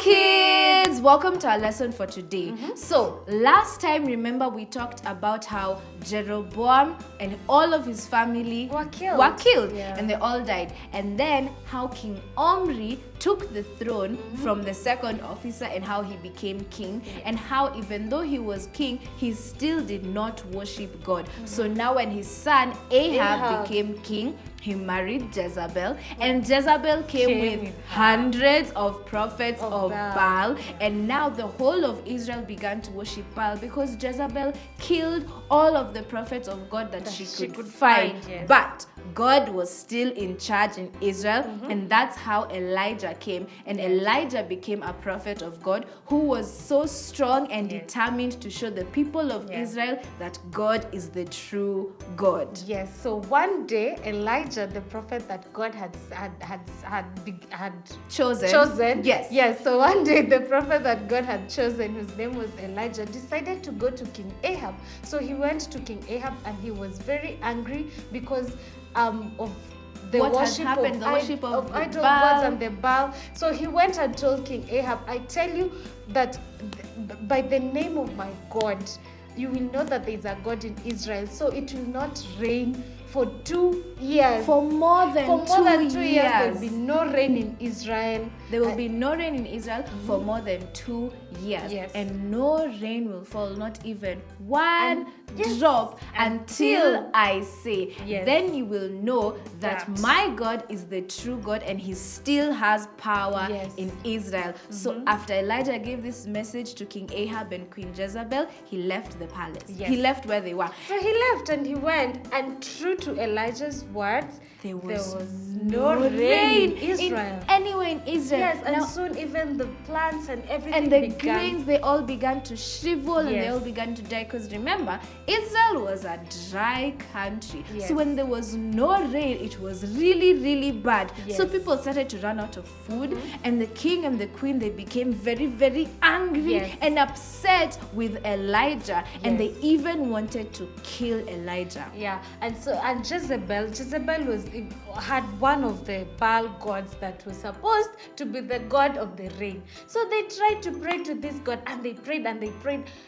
kids! Welcome to our lesson for today. So, last time, remember we talked about how Jeroboam and all of his family were killed. Yeah. And they all died. And then how King Omri took the throne from the second officer and how he became king. And how even though he was king, he still did not worship God. So now when his son Ahab became king, he married Jezebel, and Jezebel came with hundreds of prophets of Baal, and now the whole of Israel began to worship Baal because Jezebel killed all of the prophets of God that she could find. Yes. But God was still in charge in Israel, and that's how Elijah came. And Elijah became a prophet of God who was so strong and determined to show the people of Israel that God is the true God. Yes, so one day Elijah, the prophet that God had chosen. Yes. So one day the prophet that God had chosen, whose name was Elijah, decided to go to King Ahab. So he went to King Ahab and he was very angry because of the worship of idol gods and the Baal. So he went and told King Ahab, I tell you that by the name of my God, you will know that there is a God in Israel. So it will not rain for 2 years. For more than 2 years. There will be no rain in Israel. There will be no rain in Israel for more than 2 years. Yes. And no rain will fall, not even one drop until I say. Yes. Then you will know that my God is the true God and he still has power in Israel. So after Elijah gave this message to King Ahab and Queen Jezebel, he left the palace. Yes. He left where they were. So he left and he went, and true to Elijah's words, there was no rain in Israel. Anywhere in Israel. Yes, and soon even the plants and everything and the grains, they all began to shrivel and they all began to die. Because remember, Israel was a dry country. Yes. So when there was no rain, it was really, really bad. Yes. So people started to run out of food, and the king and the queen, they became very, very angry and upset with Elijah, and they even wanted to kill Elijah. Yeah, and Jezebel had one of the Baal gods that was supposed to be the god of the rain. So they tried to pray to this god, and they prayed,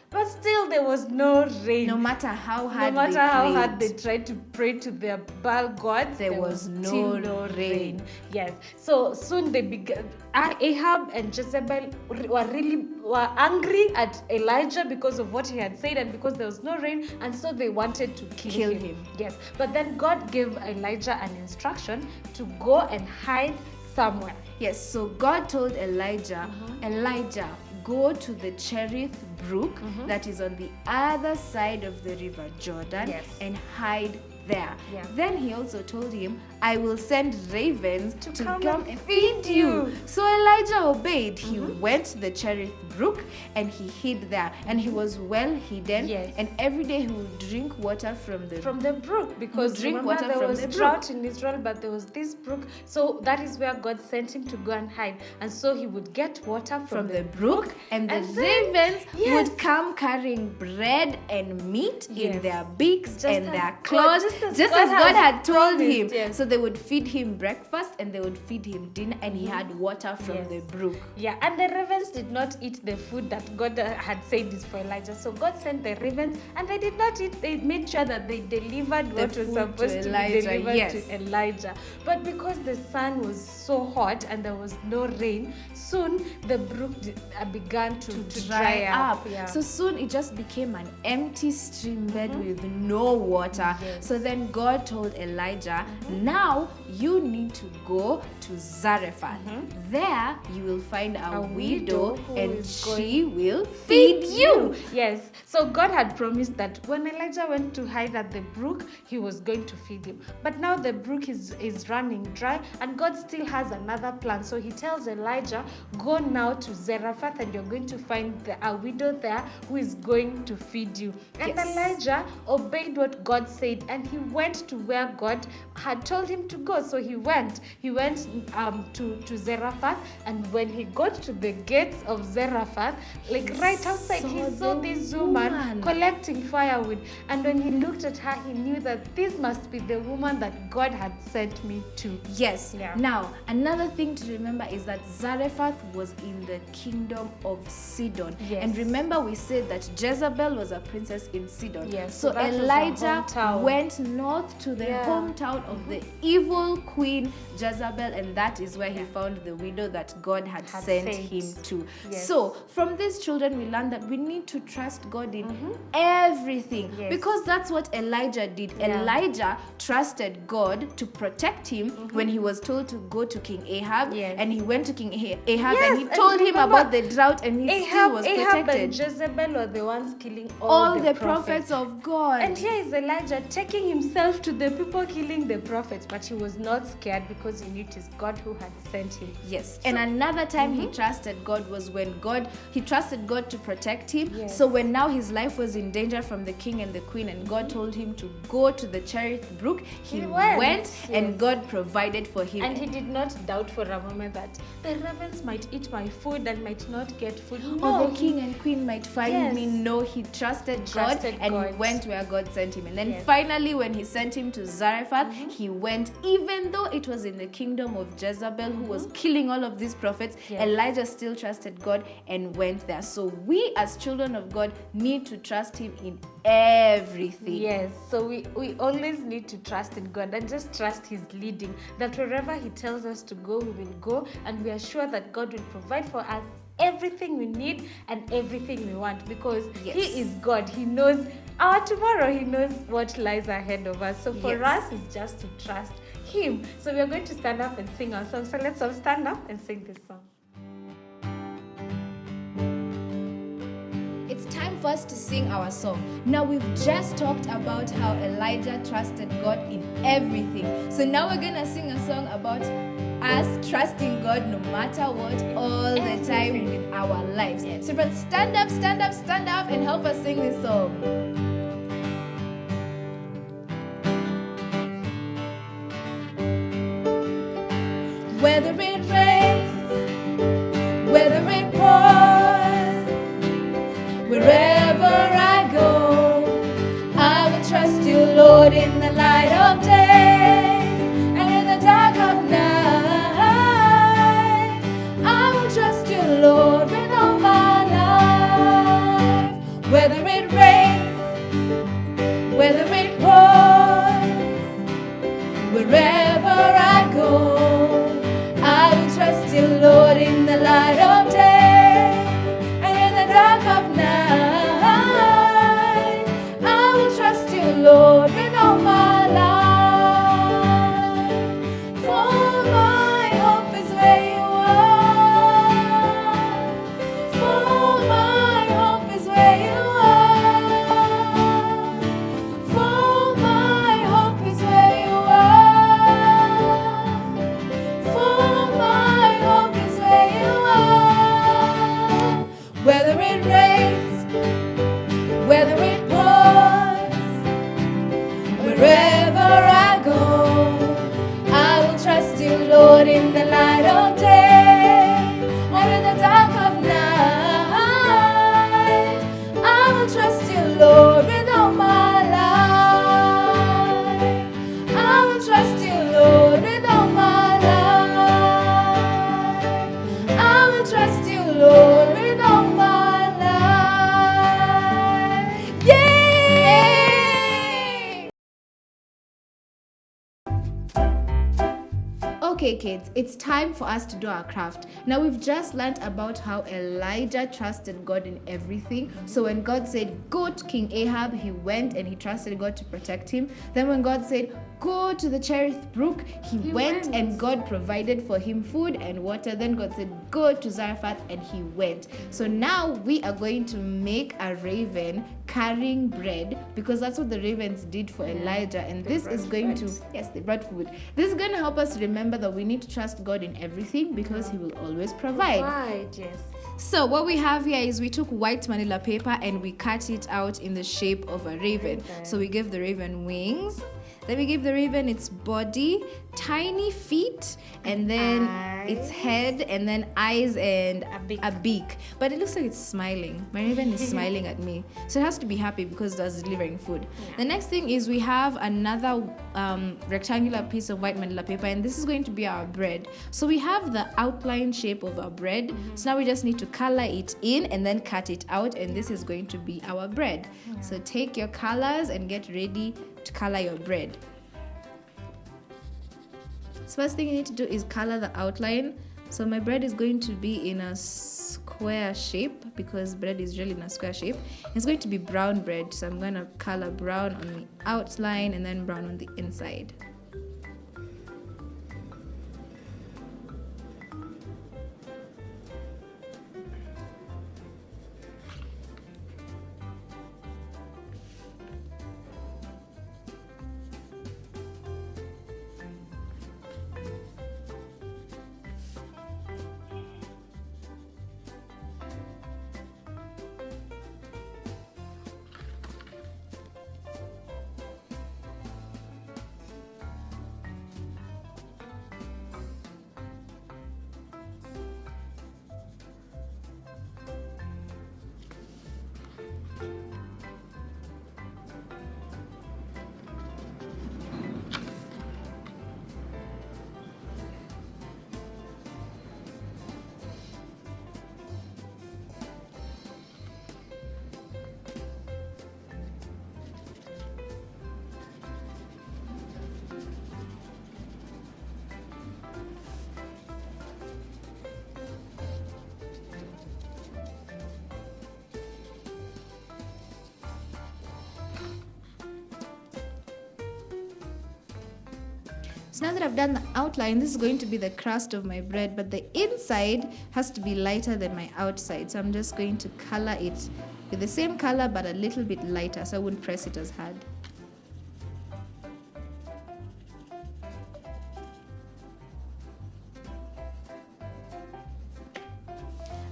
but still there was no rain. No matter how hard they tried to pray to their Baal gods, there was no rain. Yes. So soon they began. Ahab and Jezebel were angry at Elijah because of what he had said and because there was no rain, and so they wanted to kill him. Yes. But then God gave Elijah an instruction to go and hide somewhere. Yes. So God told Elijah, Elijah, go to the Cherith Brook that is on the other side of the river Jordan and hide there. Yeah. Then he also told him, I will send ravens to come and feed you. So Elijah obeyed. He went to the Cherith Brook and he hid there, and he was well hidden. Yes. And every day he would drink water from the brook, because there was drought in Israel, but there was this brook. So that is where God sent him to go and hide. And so he would get water from the brook, and the ravens would come carrying bread and meat in their beaks and their claws, just as God had told him. Yes. So they would feed him breakfast and they would feed him dinner, and he had water from the brook. Yeah, and the ravens did not eat the food that God had said is for Elijah. So God sent the ravens, and they did not eat. They made sure that they delivered what was supposed to be delivered to Elijah. But because the sun was so hot and there was no rain, soon the brook began to dry up. Yeah. So soon it just became an empty stream bed with no water. Yes. So then God told Elijah, now you need to go to Zarephath. There you will find a widow and she will feed you. Yes. So God had promised that when Elijah went to hide at the brook, he was going to feed him. But now the brook is running dry, and God still has another plan. So he tells Elijah, go now to Zarephath, and you're going to find a widow there who is going to feed you. And Elijah obeyed what God said, and he went to where God had told told him to go. So he went to Zarephath, and when he got to the gates of Zarephath, like right outside, he saw this woman collecting firewood. And when he looked at her, he knew that this must be the woman that God had sent me to. Yes. Yeah. Now, another thing to remember is that Zarephath was in the kingdom of Sidon. Yes. And remember, we said that Jezebel was a princess in Sidon. Yes, So so that was her Elijah hometown. went north to the hometown of the evil queen Jezebel, and that is where he found the widow that God had sent him to. Yes. So from these children, we learned that we need to trust God in everything, because that's what Elijah did. Yeah. Elijah trusted God to protect him when he was told to go to King Ahab, and he went to King Ahab, and he told him about the drought, and he still was Ahab protected. and Jezebel were the ones killing All the prophets of God. And here is Elijah taking himself to the people killing the prophets, but he was not scared because he knew it is God who had sent him. Yes. And another time he trusted God was when he trusted God to protect him. Yes. So when now his life was in danger from the king and the queen, and God told him to go to the Cherith Brook, he went and God provided for him. And he did not doubt for a moment that the ravens might eat my food and might not get food. No, or the king and queen might find me. No, he trusted God, and he went where God sent him. And then finally, when he sent him to Zarephath, he went, even though it was in the kingdom of Jezebel, who was killing all of these prophets. Elijah still trusted God and went there. So we as children of God need to trust him in everything. Yes, so we always need to trust in God and just trust his leading, that wherever he tells us to go, we will go, and we are sure that God will provide for us everything we need and everything we want, because he is God. He knows our tomorrow. He knows what lies ahead of us. So for us, it's just to trust him. So we are going to stand up and sing our song. So let's all stand up and sing this song. It's time for us to sing our song. Now, we've just talked about how Elijah trusted God in everything. So now we're going to sing a song about us trusting God no matter what, all the time in our lives. So friends, stand up, stand up, stand up, and help us sing this song. Whether it rains, whether it pours, wherever I go, I will trust you, Lord, in the light of day and in the dark of night. I will trust you, Lord, with all my life. Whether it rains, whether it pours, wherever I go, I will trust you, Lord, in the light of day and in the dark of night. I will trust you, Lord, with all my life. For my hope is where you are. For my hope is where you are. For my hope is where you are. For my hope is where you are. Whether it rains, whether it pours, wherever I go, I will trust you, Lord, in the light of day or in the dark of night. I will trust you, Lord, with all my life. I will trust you, Lord, with all my life. I will trust you, Lord, with all my life. Yay! Okay, kids, it's time for us to do our craft. Now, we've just learned about how Elijah trusted God in everything. So when God said, go to King Ahab, he went and he trusted God to protect him. Then when God said, go to the Cherith Brook, he went and God provided for him food and water. Then God said, go to Zarephath, and he went. So now we are going to make a raven carrying bread, because that's what the ravens did for Elijah. And this is going to, they brought food. This is going to help us remember that we need to trust God in everything, because he will always provide. Right, yes. So what we have here is we took white manila paper and we cut it out in the shape of a raven. So we gave the raven wings. Then we give the raven its body, tiny feet, and then its head, and then eyes and a beak. But it looks like it's smiling. My raven is smiling at me. So it has to be happy because it was delivering food. Yeah. The next thing is we have another rectangular piece of white manila paper, and this is going to be our bread. So we have the outline shape of our bread. Mm-hmm. So now we just need to color it in and then cut it out, and this is going to be our bread. Yeah. So take your colors and get ready to color your bread. So first thing you need to do is color the outline. So my bread is going to be in a square shape because bread is really in a square shape. It's going to be brown bread, so I'm going to color brown on the outline and then brown on the inside. So now that I've done the outline, this is going to be the crust of my bread, but the inside has to be lighter than my outside. So I'm just going to color it with the same color but a little bit lighter so I wouldn't press it as hard.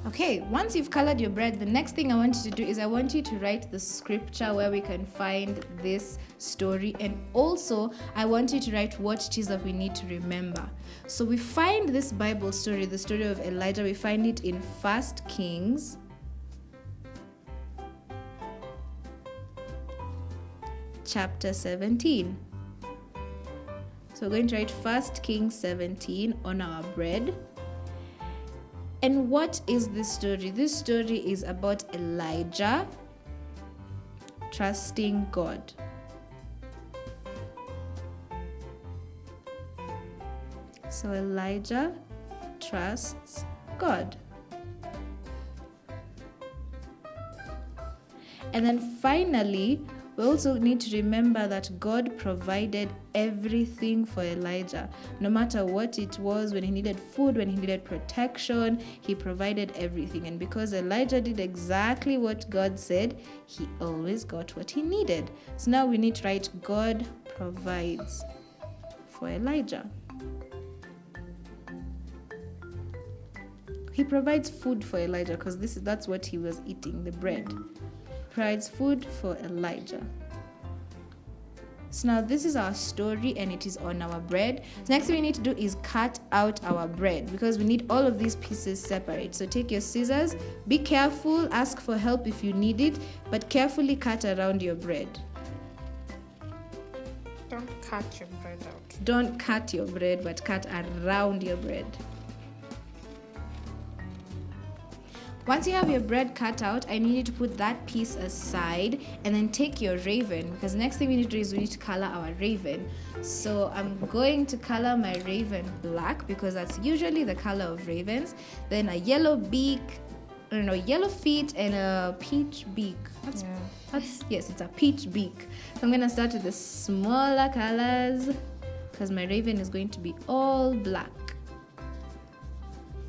Okay, once you've colored your bread, the next thing I want you to do is I want you to write the scripture where we can find this story, and also I want you to write what it is that we need to remember. So we find this Bible story, the story of Elijah, we find it in 1 Kings chapter 17. So we're going to write 1 Kings 17 on our bread. And what is this story? This story is about Elijah trusting God. So Elijah trusts God. And then finally, we also need to remember that God provided everything for Elijah. No matter what it was, when he needed food, when he needed protection, he provided everything. And because Elijah did exactly what God said, he always got what he needed. So now we need to write, God provides for Elijah. He provides food for Elijah because that's what he was eating, the bread. Provides food for Elijah. So now this is our story and it is on our bread. So next thing we need to do is cut out our bread because we need all of these pieces separate. So take your scissors, be careful, ask for help if you need it, but carefully cut around your bread. Don't cut your bread out. Don't cut your bread, but cut around your bread. Once you have your bread cut out, I need you to put that piece aside and then take your raven, because the next thing we need to do is we need to color our raven. So I'm going to color my raven black because that's usually the color of ravens. Then a yellow beak, yellow feet and a peach beak. Yes, it's a peach beak. So I'm going to start with the smaller colors because my raven is going to be all black.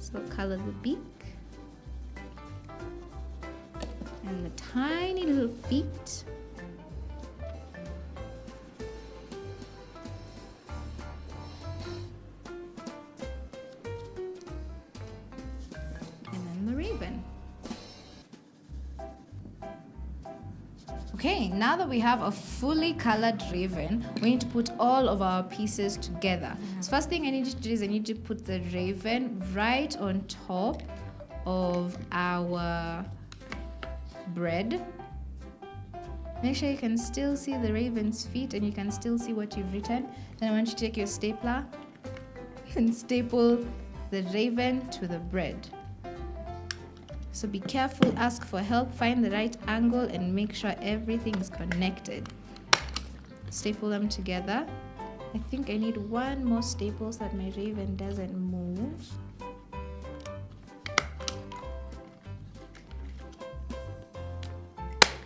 So color the beak. And the tiny little feet. And then the raven. Okay, now that we have a fully colored raven, we need to put all of our pieces together. So first thing I need you to do is I need to put the raven right on top of our bread. Make sure you can still see the raven's feet and you can still see what you've written. Then I want you to take your stapler and staple the raven to the bread. So be careful, ask for help, find the right angle and make sure everything is connected. Staple them together. I think I need one more staple so that my raven doesn't move.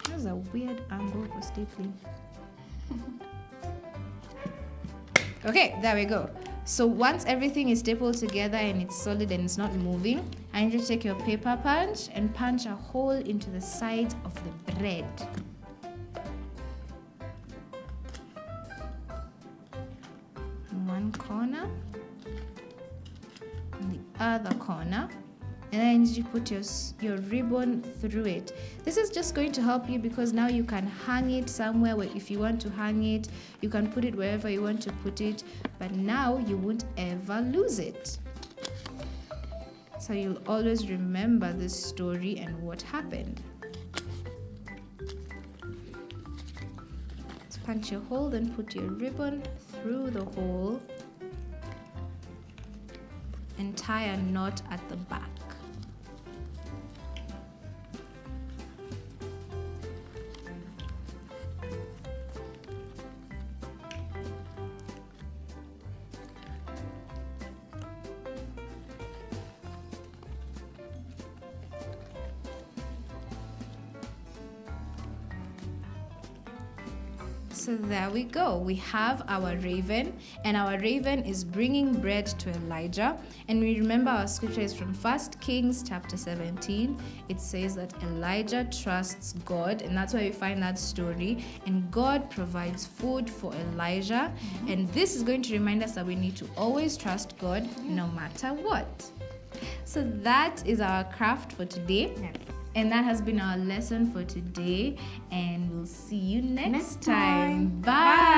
That's a weird angle for stapling. Okay, there we go. So once everything is stapled together and it's solid and it's not moving, I need you to take your paper punch and punch a hole into the sides of the bread. One corner and the other corner. And then you put your ribbon through it. This is just going to help you because now you can hang it somewhere where if you want to hang it, you can put it wherever you want to put it, but now you won't ever lose it. So you'll always remember this story and what happened. So punch your hole, then put your ribbon through the hole and tie a knot at the back. So there we go. We have our raven, and our raven is bringing bread to Elijah. And we remember our scripture is from 1 Kings chapter 17. It says that Elijah trusts God, and that's why we find that story. And God provides food for Elijah. And this is going to remind us that we need to always trust God no matter what. So that is our craft for today. Yes. And that has been our lesson for today. And we'll see you next time. Bye.